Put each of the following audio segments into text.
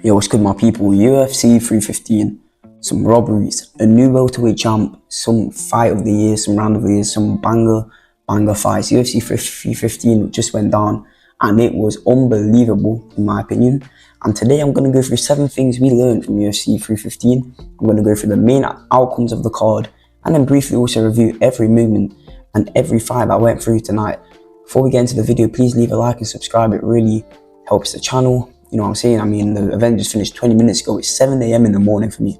Yo, what's good my people? UFC 315, some robberies, a new welterweight champ, some fight of the year, some round of the year, some banger fights. UFC 315 just went down and it was unbelievable in my opinion. And today I'm going to go through 7 things we learned from UFC 315. I'm going to go through the main outcomes of the card and then briefly also review every movement and every fight that went through tonight. Before we get into the video, please leave a like and subscribe. It really helps the channel. You know what I'm saying? I mean, the event just finished 20 minutes ago. It's 7 a.m. in the morning for me,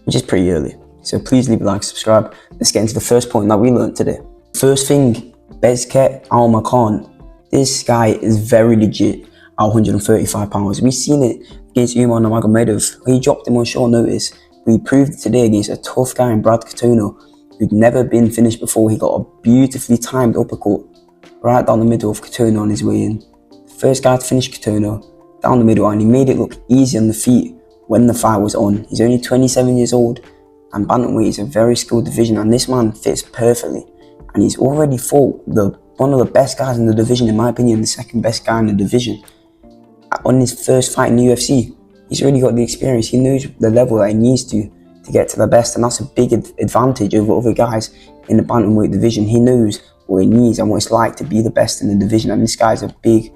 which is pretty early. So please leave a like, subscribe. Let's get into the first point that we learned today. First thing, Bezakat Almakhan. This guy is very legit at 135 pounds. We've seen it against Aimen Navajo. He dropped him on short notice. We proved it today against a tough guy in Brad Katona who'd never been finished before. He got a beautifully timed uppercut right down the middle of Katona on his way in. The first guy to finish Katona down the middle, and he made it look easy on the feet when the fight was on. He's only 27 years old, and bantamweight is a very skilled division, and this man fits perfectly. And he's already fought one of the best guys in the division, in my opinion, the second best guy in the division. On his first fight in the UFC, he's already got the experience. He knows the level that he needs to get to the best, and that's a big advantage over other guys in the bantamweight division. He knows what he needs and what it's like to be the best in the division, and this guy's a big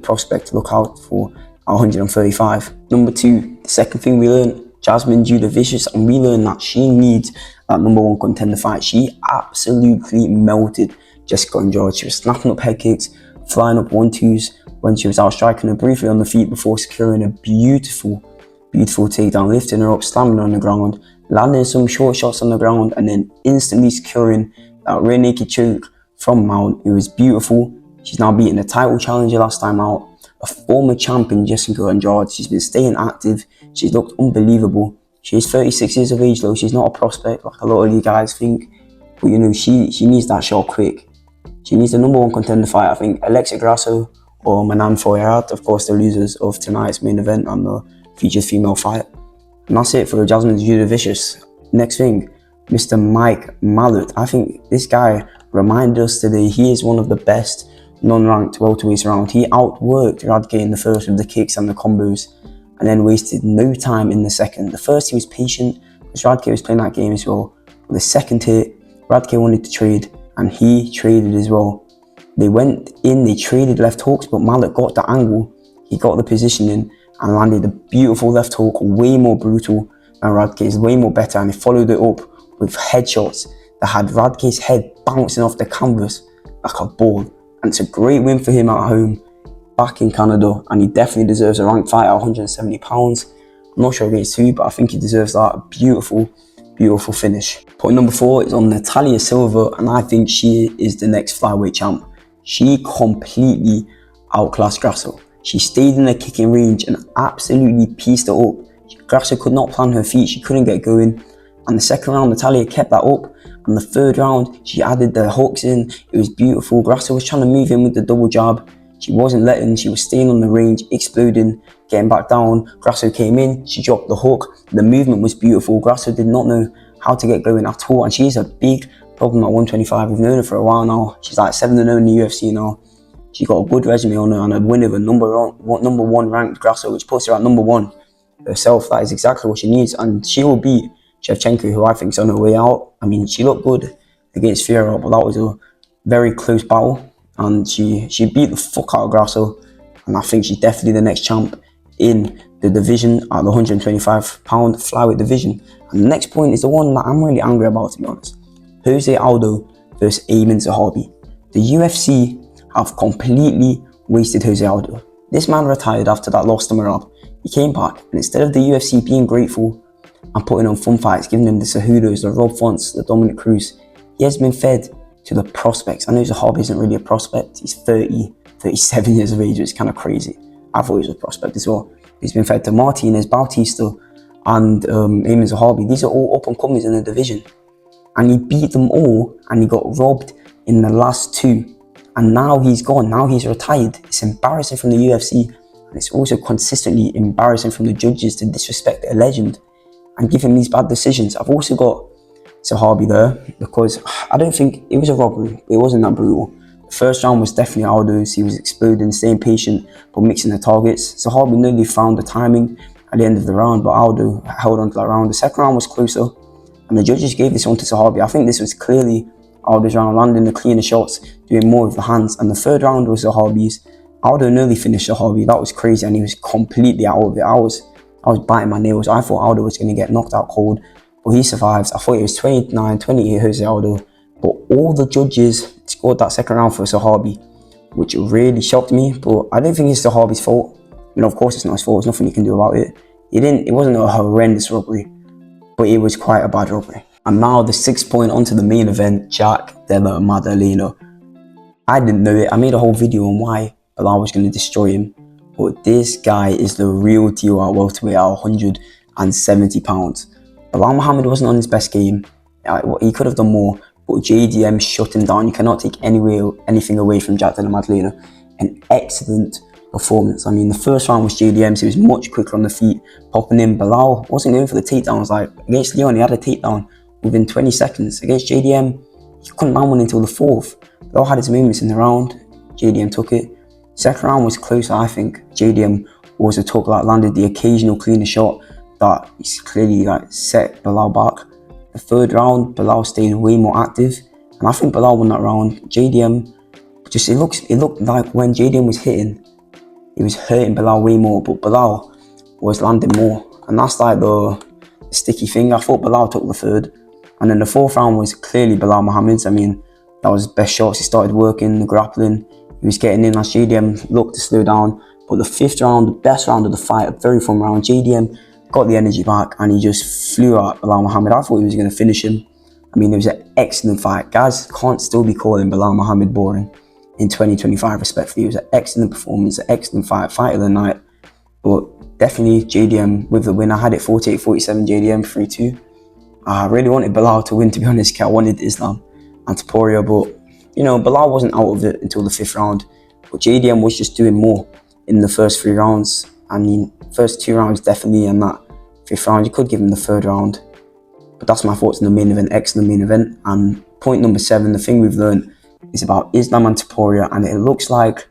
prospect to look out for. 135. Number 2, the second thing we learned, Jasmine Jasudavicius, and we learned that she needs that number 1 contender fight. She absolutely melted Jessica Andrade. She was snapping up head kicks, flying up 1-2s when she was out striking her briefly on the feet before securing a beautiful takedown, lifting her up, slamming her on the ground, landing some short shots on the ground, and then instantly securing that rear naked choke from Mallot. It was beautiful. She's now beaten the title challenger last time out, a former champion, Jessica Andrade. She's been staying active. She's looked unbelievable. She's 36 years of age though. She's not a prospect like a lot of you guys think. But you know, she needs that shot quick. She needs the number 1 contender fight. I think Alexa Grasso or Manan Fiorit, of course the losers of tonight's main event and the featured female fight. And that's it for Jasmine Jasudavicius. Next thing, Mr. Mallot. I think this guy reminded us today he is one of the best non-ranked welterweights around. He outworked Radke in the first with the kicks and the combos, and then wasted no time in the second. The first he was patient because Radke was playing that game as well. But the second hit, Radke wanted to trade and he traded as well. They went in, they traded left hooks, but Mallot got the angle, he got the positioning and landed a beautiful left hook, way more brutal than Radke's, way more better, and he followed it up with headshots that had Radke's head bouncing off the canvas like a ball. And it's a great win for him at home, back in Canada, and he definitely deserves a ranked fight at 170 pounds. I'm not sure against who, but I think he deserves that. Beautiful finish. Point number 4 is on Natalia Silva, and I think she is the next flyweight champ. She completely outclassed Grasso. She stayed in the kicking range and absolutely pieced it up. Grasso could not plant her feet, she couldn't get going. And the second round, Natalia kept that up. And the third round, she added the hooks in. It was beautiful. Grasso was trying to move in with the double jab. She wasn't letting. She was staying on the range, exploding, getting back down. Grasso came in. She dropped the hook. The movement was beautiful. Grasso did not know how to get going at all. And she's a big problem at 125. We've known her for a while now. She's like 7-0 in the UFC now. She got a good resume on her and a win of a number 1 ranked Grasso, which puts her at number 1 herself. That is exactly what she needs. And she will beat Shevchenko, who I think is on her way out. I mean, she looked good against Fiorit, but that was a very close battle, and she beat the fuck out of Grasso, and I think she's definitely the next champ in the division at the 125 pound flyweight division. And the next point is the one that I'm really angry about, to be honest. Jose Aldo versus Aimen Zahabi. The UFC have completely wasted Jose Aldo. This man retired after that loss to Marab. He came back, and instead of the UFC being grateful and putting on fun fights, giving him the Cejudos, the Rob Fonts, the Dominic Cruz, he has been fed to the prospects. I know Zahabi isn't really a prospect. He's 37 years of age, which is kind of crazy. I thought he was a prospect as well. He's been fed to Martinez, Bautista, and Aimen Zahabi. These are all up-and-comers in the division. And he beat them all, and he got robbed in the last 2. And now he's gone. Now he's retired. It's embarrassing from the UFC, and it's also consistently embarrassing from the judges to disrespect a legend and give him these bad decisions. I've also got Zahabi there because I don't think it was a robbery. It wasn't that brutal. The first round was definitely Aldo's. He was exploding, staying patient, but mixing the targets. Zahabi nearly found the timing at the end of the round, but Aldo held on to that round. The second round was closer, and the judges gave this one to Zahabi. I think this was clearly Aldo's round, landing the cleaner shots, doing more with the hands. And the third round was Zahabi's. Aldo nearly finished Zahabi. That was crazy, and he was completely out of it. I was biting my nails. I thought Aldo was going to get knocked out cold, but he survives. I thought it was 29-28 Jose Aldo, but all the judges scored that second round for Zahabi, which really shocked me. But I don't think it's Zahabi's fault. Of course it's not his fault. There's nothing he can do about it. It wasn't a horrendous robbery, but it was quite a bad robbery. And now the 6th point onto the main event, Jack Della Maddalena. I didn't know it. I made a whole video on why Bilal was going to destroy him. But this guy is the real deal at welterweight at 170 pounds. Bilal Muhammad wasn't on his best game. He could have done more, but JDM shut him down. You cannot take anything away from Jack Della Maddalena. An excellent performance. The first round was JDM, so he was much quicker on the feet, popping in. Bilal wasn't going for the takedowns. Like against Leon, he had a takedown within 20 seconds. Against JDM, he couldn't land one until the 4th. Bilal had his moments in the round. JDM took it. Second round was closer, I think. JDM was a talk that landed the occasional cleaner shot that clearly set Bilal back. The third round, Bilal stayed way more active, and I think Bilal won that round. JDM it looked like when JDM was hitting, he was hurting Bilal way more, but Bilal was landing more, and that's like the sticky thing. I thought Bilal took the third, and then the fourth round was clearly Bilal Muhammad's. That was his best shots. He started working the grappling. He was getting in as JDM looked to slow down. But the fifth round, the best round of the fight, a very fun round. JDM got the energy back and he just flew at Bilal Muhammad. I thought he was going to finish him. It was an excellent fight. Guys can't still be calling Bilal Muhammad boring in 2025, respectfully. It was an excellent performance, an excellent fight of the night. But definitely JDM with the win. I had it 48-47, JDM 3-2. I really wanted Bilal to win, to be honest. I wanted Islam and Topuria, but Bilal wasn't out of it until the fifth round. But JDM was just doing more in the first 3 rounds. First 2 rounds definitely, and that fifth round, you could give him the third round. But that's my thoughts on the main event, excellent main event. And point number 7, the thing we've learned is about Islam and Topuria, and it looks like,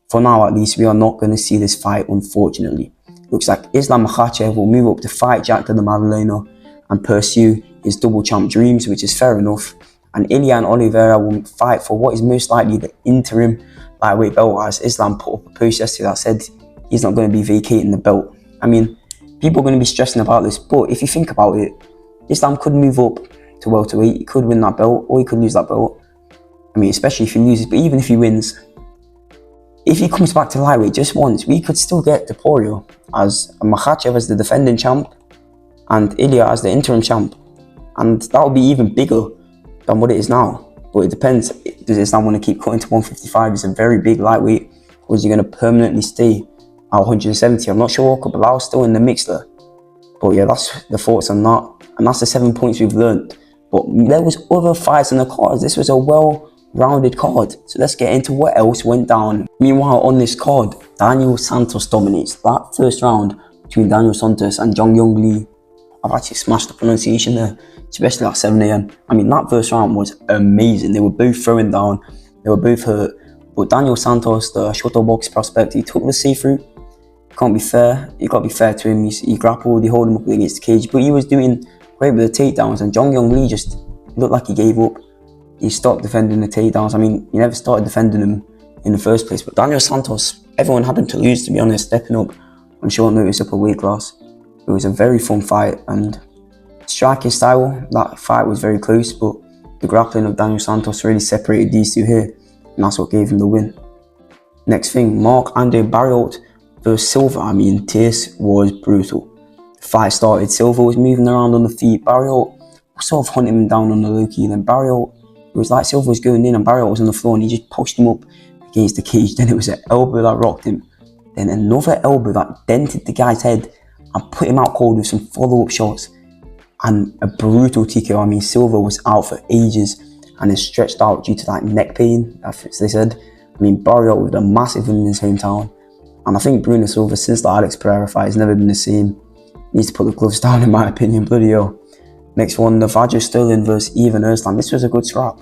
for now at least, we are not going to see this fight, unfortunately. It looks like Islam Makhachev will move up to fight Jack Dellamaddalena and pursue his double champ dreams, which is fair enough. And Ilian Oliveira will fight for what is most likely the interim lightweight belt, as Islam put up a post yesterday that said he's not going to be vacating the belt. People are going to be stressing about this, but if you think about it, Islam could move up to welterweight, he could win that belt, or he could lose that belt. Especially if he loses, but even if he wins, if he comes back to lightweight just once, we could still get Topuria as Makhachev as the defending champ and Ilya as the interim champ. And that would be even bigger than what it is now. But it depends, does Islam want to keep cutting to 155? It's a very big lightweight, or is he going to permanently stay at 170? I'm not sure, because Bilal's still in the mix there. But yeah, that's the thoughts on that. And that's the 7 points we've learned. But there was other fights on the cards. This was a well-rounded card. So let's get into what else went down. Meanwhile, on this card, Daniell Santos dominates. That first round between Daniell Santos and Jeong Lee, I've actually smashed the pronunciation there, especially at 7 a.m. That first round was amazing. They were both throwing down. They were both hurt. But Daniell Santos, the shuttlebox prospect, he took the safe route. Can't be fair. You got to be fair to him. He grappled, he held him up against the cage, but he was doing great with the takedowns. And Jeong Lee just looked like he gave up. He stopped defending the takedowns. He never started defending them in the first place. But Daniell Santos, everyone had him to lose, to be honest, stepping up on short notice up a weight class. It was a very fun fight, and striking style, that fight was very close, but the grappling of Daniell Santos really separated these two here, and that's what gave him the win. Next thing, Marc-Andre Barriault versus Silva. This was brutal. The fight started, Silva was moving around on the feet, Barriault was sort of hunting him down on the low key, and then Barriault, it was like Silva was going in and Barriault was on the floor and he just pushed him up against the cage. Then it was an elbow that rocked him, then another elbow that dented the guy's head and put him out cold with some follow-up shots, and a brutal TKO. Silva was out for ages and is stretched out due to that neck pain, as they said. Barriault with a massive win in his hometown, and I think Bruno Silva, since the Alex Pereira fight, has never been the same. Needs to put the gloves down, in my opinion. Bloody hell. Next one, Navajo Stirling versus Erslan. This was a good scrap.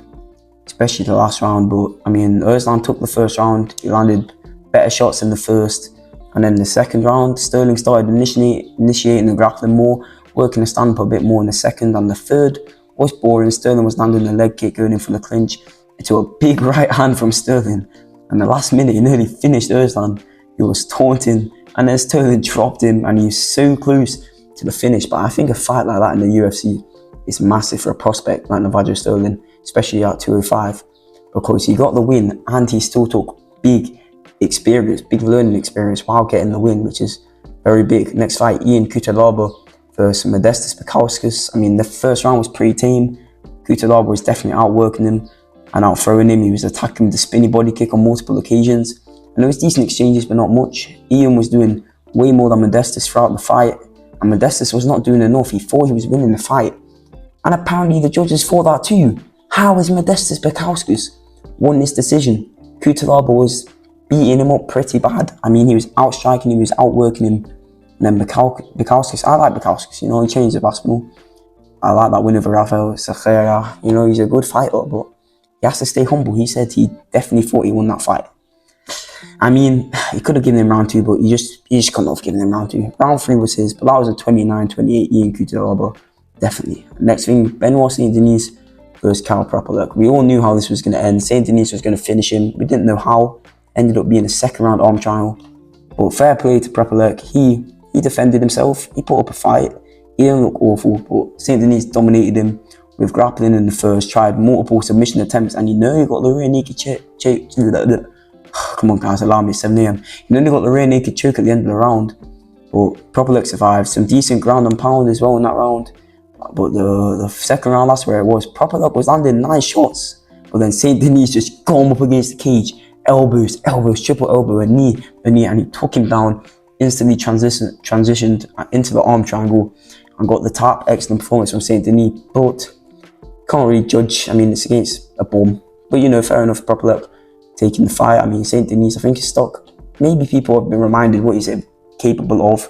especially the last round. But I mean, Erslan took the first round. He landed better shots in the first, and then the second round, Stirling started initiating the grappling more, working the stand up a bit more in the second, and the third was boring. Stirling was landing a leg kick, going in for the clinch. It took a big right hand from Stirling, and the last minute he nearly finished Erslan. He was taunting, and then Stirling dropped him, and he was so close to the finish. But I think a fight like that in the UFC is massive for a prospect like Navajo Stirling, especially at 205, because he got the win and he still took big experience, big learning experience while getting the win, which is very big. Next fight, Cutelaba versus Modestas Bukauskas. I mean, the first round was pretty tame. Cutelaba was definitely outworking him and outthrowing him. He was attacking the spinny body kick on multiple occasions, and there was decent exchanges, but not much. Yeong was doing way more than Modestas throughout the fight, and Modestas was not doing enough. He thought he was winning the fight, and apparently the judges thought that too. How has Modestas Bukauskas won this decision? Cutelaba was beating him up pretty bad. I mean, he was outstriking him, he was outworking him. And then Bukauskas, I like Bukauskas, you know, he changed the basketball. I like that win over Rafael Sakhera. You know, he's a good fighter, but he has to stay humble. He said he definitely thought he won that fight. I mean, he could have given him round 2, but he just couldn't have given him round 2. Round 3 was his, but that was a 29-28 Yeong Cutelaba, definitely. Next thing, Benoit St.Denis versus Prepolec. We all knew how this was going to end. St.Denis was going to finish him. We didn't know how. Ended up being a second round arm trial. But fair play to Prepolec. He defended himself. He put up a fight. He didn't look awful, but St.Denis dominated him with grappling in the first, tried multiple submission attempts, and you know he got the rear naked choke. Come on guys, allow me, 7 AM. You know he got the rear naked choke at the end of the round. But Prepolec survived. Some decent ground and pound as well in that round. But the second round, that's where it was. Prepolec was landing nice shots, but then St.Denis just got him up against the cage. Elbows, triple elbow, a knee, and he took him down, instantly transitioned into the arm triangle and got the tap. Excellent performance from St.Denis, but can't really judge. I mean, it's against a bum, but you know, fair enough. Prepolec taking the fight. I mean, St.Denis, I think his stock, maybe people have been reminded what he's capable of,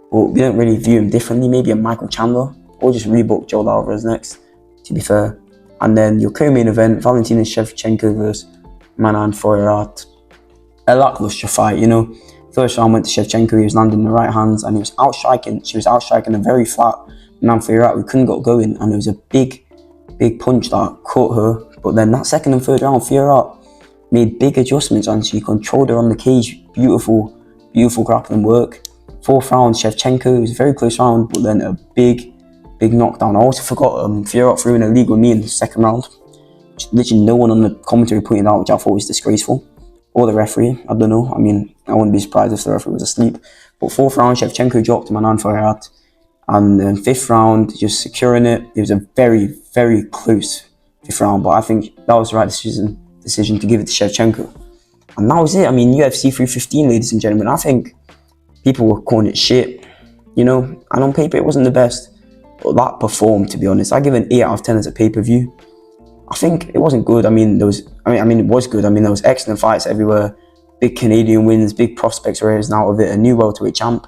but we don't really view him differently. Maybe a Michael Chandler, or just rebook Joel Alvarez next, to be fair. And then your co-main event, Valentina Shevchenko versus Manan Fiorit. A lackluster fight, you know. First round went to Shevchenko, he was landing the right hands and he was outstriking. She was outstriking a very flat Manan Fiorit. We couldn't get going, and it was a big punch that caught her. But then that second and third round, Fiorit made big adjustments and she controlled her on the cage. Beautiful grappling work. Fourth round, Shevchenko, it was a very close round, but then a big knockdown. I also forgot Fiorit threw in a legal knee in the second round. Literally no one on the commentary pointed out, which I thought was disgraceful. Or the referee, I don't know. I mean, I wouldn't be surprised if the referee was asleep. But fourth round, Shevchenko dropped Manan Fiorit. And then fifth round, just securing it. It was a very close fifth round, but I think that was the right decision to give it to Shevchenko. And that was it. I mean, UFC 315, ladies and gentlemen. I think people were calling it shit, you know. And on paper, it wasn't the best. But that performed, to be honest. I give it an 8 out of 10 as a pay-per-view. I think it wasn't good. I mean, it was good. I mean, there was excellent fights everywhere. Big Canadian wins, big prospects raised out of it, a new welterweight champ.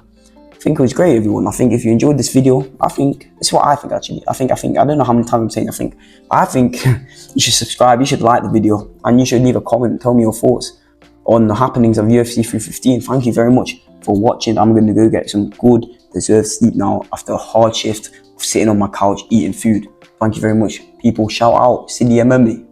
I think it was great, everyone. I think if you enjoyed this video, it's what I think actually. I think, I don't know how many times I'm saying I think you should subscribe, you should like the video, and you should leave a comment and tell me your thoughts on the happenings of UFC 315. Thank you very much for watching. I'm going to go get some good, deserved sleep now after a hard shift of sitting on my couch eating food. Thank you very much. People, shout out, City MMA.